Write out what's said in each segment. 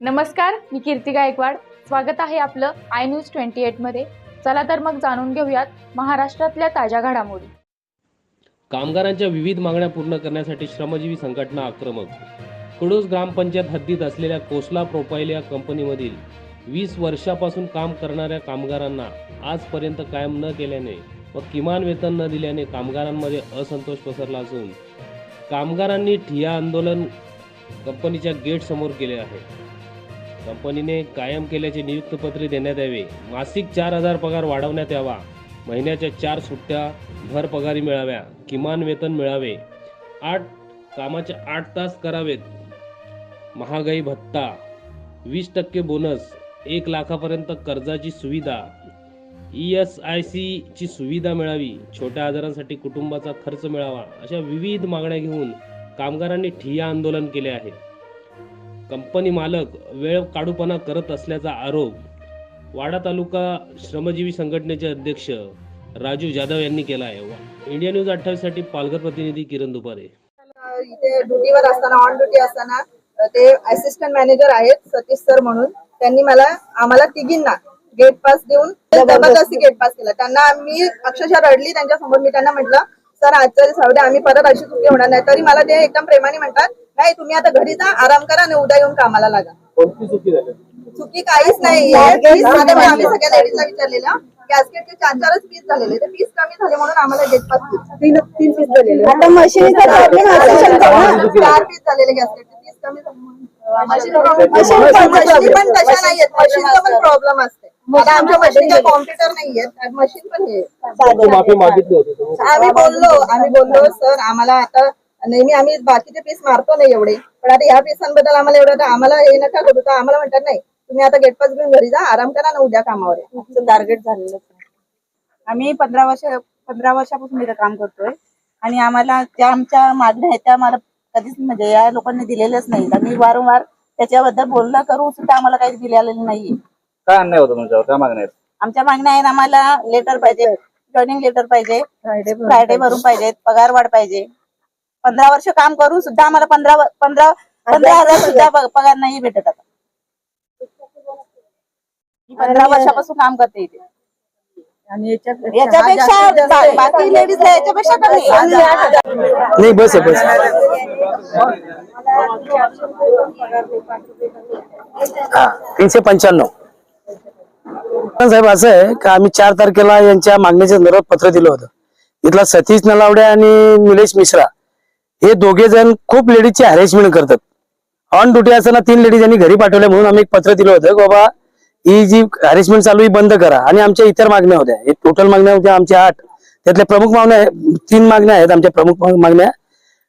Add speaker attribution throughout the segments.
Speaker 1: नमस्कार, मी कीर्ती गायकवाड। स्वागत आहे आपलं आय न्यूज 28 मध्ये। चला तर मग जाणून घेऊयात महाराष्ट्रातल्या ताज्या घडामोडी।
Speaker 2: कामगारांच्या विविध मागण्या पूर्ण करण्यासाठी श्रमजीवी संघटना आक्रमक। कुडूस ग्रामपंचायत हद्दीत असलेल्या कोसला प्रोफाइल या कंपनीमधील 20 वर्षापासून काम करणाऱ्या कामगारांना आजपर्यंत कायम न केल्याने व किमान वेतन न दिल्याने कामगारांमध्ये असंतोष पसरला असून कामगारांनी ठिय्या आंदोलन कंपनीच्या गेट समोर केले आहे। कंपनीने कायम केल्याचे नियुक्तपत्र देण्यात यावे, मासिक 4000 पगार वाढवण्यात यावा, महिन्याच्या 4 सुट्ट्या भर पगारी मिळाव्या, किमान वेतन मिळावे, कामाचे 8 तास करावेत, महागाई भत्ता, 20% बोनस, 1 लाखापर्यंत कर्जाची सुविधा, ESIC ची सुविधा मिळावी, छोट्या आजारांसाठी कुटुंबाचा खर्च मिळावा, अशा विविध मागण्या घेऊन कामगारांनी ठिय्या आंदोलन केले आहे। कंपनी मालक वेळ काढूपणा करत असल्याचा आरोप वाडा तालुका श्रमजीवी संघटनेचे अध्यक्ष राजू जाधव यांनी केला आहे। इंडिया न्यूज 28 साठी पालघर प्रतिनिधी किरण दुपारे।
Speaker 3: इथे ड्युटीवर असताना ऑन ड्युटी असताना ते असिस्टंट मॅनेजर आहेत सतीश सर म्हणून, त्यांनी आम्हाला तिघींना गेट पास देऊन जबरदस्ती गेट पास केला। त्यांना मी अक्षरशः रडली त्यांच्या समोर। मी त्यांना म्हटलं, सर आजच्या सावडे आम्ही परत अशी चुकी होणार नाही। तरी मला ते एकदम प्रेमाने म्हणतात, नाही तुम्ही आता घरी जा, आराम करा आणि उद्या येऊन कामाला लागा।
Speaker 2: कोणती चुकी झाली?
Speaker 3: चुकी काहीच नाही। आम्ही सगळ्या लेडीजला विचारलेलं, गॅसकेटचे 4-4 पीस झालेले, ते पीस कमी झाले म्हणून आम्हाला गेट पास 3 पीस झालेले। आता मशीनचा प्रॉब्लेम आहे, 4 पीस झालेले गॅसकेटचे पीस कमी झाले म्हणून मशीन पण तशा नाहीयेत, मशीनचा पण प्रॉब्लेम असते। आता आमच्या मशीनचा कॉम्प्युटर नाहीये, मशीन पण आहे।
Speaker 2: माफी मागितली होती
Speaker 3: आम्ही बोललो सर आम्हाला आता नेहमी आम्ही बाकीचे पीस मारतो नाही एवढे, पण आता ह्या पीसांबद्दल आम्हाला एवढं आम्हाला हे नका करू। तर आम्हाला म्हणतात, नाही तुम्ही आता गेट पास घेऊन घरी जा, आराम करा ना, उद्या कामावर आहे। टार्गेट झालेलं
Speaker 4: आम्ही 15 वर्षापासून इथं काम करतोय आणि आम्हाला ज्या आमच्या मागण्या आहेत त्या आम्हाला कधीच म्हणजे या लोकांनी दिलेल्याच नाहीत। आम्ही वारंवार त्याच्याबद्दल बोलणं करून सुद्धा आम्हाला काही दिलेलं नाहीये।
Speaker 5: काय अन्याय होतो तुमच्यावर? काय मागण्या आहेत?
Speaker 4: आमच्या मागण्या आहेत, आम्हाला लेटर पाहिजे, जॉईनिंग लेटर पाहिजे, फ्रायडे भरून पाहिजेत, पगार वाढ पाहिजे। 15 वर्ष काम करून सुद्धा आम्हाला 15,000 सुद्धा पगार नाही भेटत। आता 15 वर्षापासून काम करते इथे
Speaker 3: आणि
Speaker 4: याच्यापेक्षा बाकी लेडीज याच्यापेक्षा कमी
Speaker 6: नाही। बस आहे, बस 395 साहेब। असं आहे का, आम्ही 4 तारखेला यांच्या मागणीचे संदर्भात पत्र दिलं होतं। इथला सतीश नलावडे आणि निलेश मिश्रा हे दोघे जण खूप लेडीजची हॅरेसमेंट करतात। ऑन ड्युटी असताना 3 लेडीज यांनी घरी पाठवल्या म्हणून आम्ही एक पत्र दिलं होतं की बाबा ही जी हॅरेसमेंट चालू ही बंद करा। आणि आमच्या इतर मागण्या होत्या, हे टोटल मागण्या होत्या आमच्या 8, त्यातल्या प्रमुख मागण्या 3 मागण्या आहेत आमच्या प्रमुख मागण्या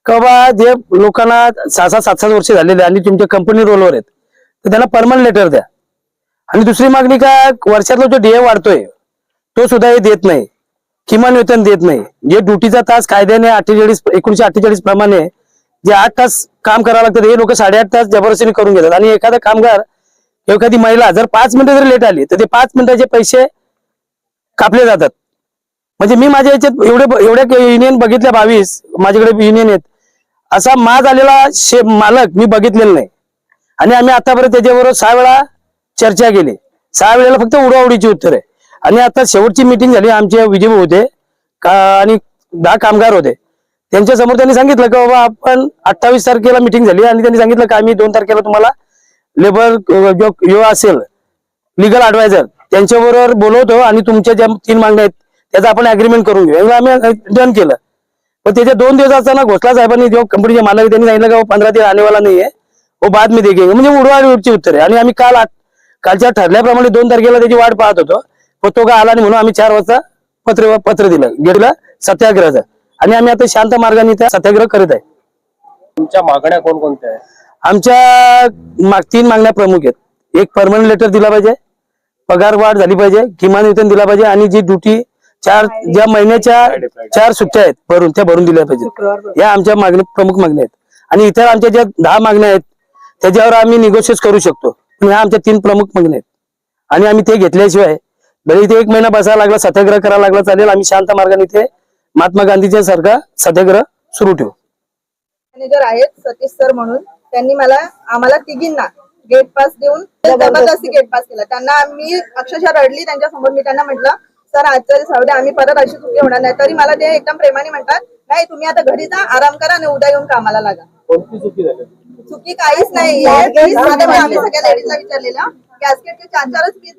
Speaker 6: की बाबा जे लोकांना 6-7 वर्ष झालेले आणि तुमच्या कंपनी रोलवर आहेत तर त्यांना परमनंट लेटर द्या। आणि दुसरी मागणी का, वर्षातला जो डीए वाढतोय तो सुद्धा हे देत नाही, किमान वेतन देत नाही। जे ड्युटीचा तास कायद्याने 1948 प्रमाणे जे 8 तास काम करावं लागतं, हे लोक 8.5 तास जबरदस्तीने करून घेतात। आणि एखादा कामगार, एखादी महिला जर 5 मिनिटं जरी लेट आली तर ते 5 मिनिटाचे पैसे कापले जातात। म्हणजे मी माझ्या याच्यात एवढ्या युनियन बघितल्या, 22 माझ्याकडे युनियन आहेत, असा माज आलेला मालक मी बघितलेला नाही। आणि आम्ही आतापर्यंत त्याच्याबरोबर 6 वेळा चर्चा केली, 6 वेळेला फक्त उडवाउडीची उत्तर आहे। आणि आता शेवटची मीटिंग झाली, आमचे विजयभाऊ होते आणि 10 कामगार होते, त्यांच्या समोर त्यांनी सांगितलं की बाबा आपण 28 तारखेला मीटिंग झाली आणि त्यांनी सांगितलं की आम्ही 2 तारखेला तुम्हाला लेबर जो असेल लीगल ऍडवायझर त्यांच्याबरोबर बोलवतो आणि तुमच्या ज्या 3 मागण्या आहेत त्याचा आपण अग्रीमेंट करून घेऊ। आम्ही डन केलं। पण त्याचे 2 दिवस असताना घोषला साहेबांनी जो कंपनीचे मालक त्यांनी सांगितलं की 15 दिन आने वाला नाही आहे, वो बाद में देखेंगे, म्हणजे उडवाउडीची उत्तर आहे। आणि आम्ही कालच्या ठरल्याप्रमाणे 2 तारखेला त्याची वाट पाहत होतो, पण तो काय आला नाही म्हणून आम्ही 4 वाजता पत्र दिलं गेटला सत्याग्रहाचं। आणि आम्ही आता शांत मार्गाने त्या सत्याग्रह करीत आहे।
Speaker 2: तुमच्या मागण्या कोणकोणत्या आहेत?
Speaker 6: आमच्या 3 मागण्या प्रमुख आहेत। एक परमनंट लेटर दिला पाहिजे, पगार वाढ झाली पाहिजे, किमान वेतन दिला पाहिजे, आणि जी ड्युटी ज्या महिन्याच्या 4 सुट्ट्या आहेत त्या भरून दिल्या पाहिजे। या आमच्या प्रमुख मागण्या आहेत। आणि इतर आमच्या ज्या 10 मागण्या आहेत त्याच्यावर आम्ही निगोशिएट करू शकतो, पण ह्या आमच्या 3 प्रमुख मागण्या आहेत। आणि आम्ही ते घेतल्याशिवाय भले इथे 1 महिना बसायला लागला, सत्याग्रह करायला लागला चालेल, आम्ही शांत मार्गाने इथे महात्मा गांधीच्या सारखा सत्याग्रह सुरू ठेवू।
Speaker 3: मॅनेजर आहेत सतीश सर म्हणून, त्यांनी आम्हाला तिघींना गेट पास देऊन जबरदस्ती गेट पास केला. त्यांना मी अक्षरशः रडली त्यांच्या समोर. मी त्यांना म्हटलं सर आजच्या दिवस आम्ही परत अशी चुकी होणार नाही. तरी मला ते एकदम प्रेमाने म्हणतात नाही तुम्ही आता घरी जा, आराम करा आणि उद्या येऊन कामाला लागा.
Speaker 2: कोणती चुकी झाली?
Speaker 3: चुकी काहीच नाही. आम्ही सगळ्या लेडीजला विचारलेलं गॅसकेटचे 4-4च पीस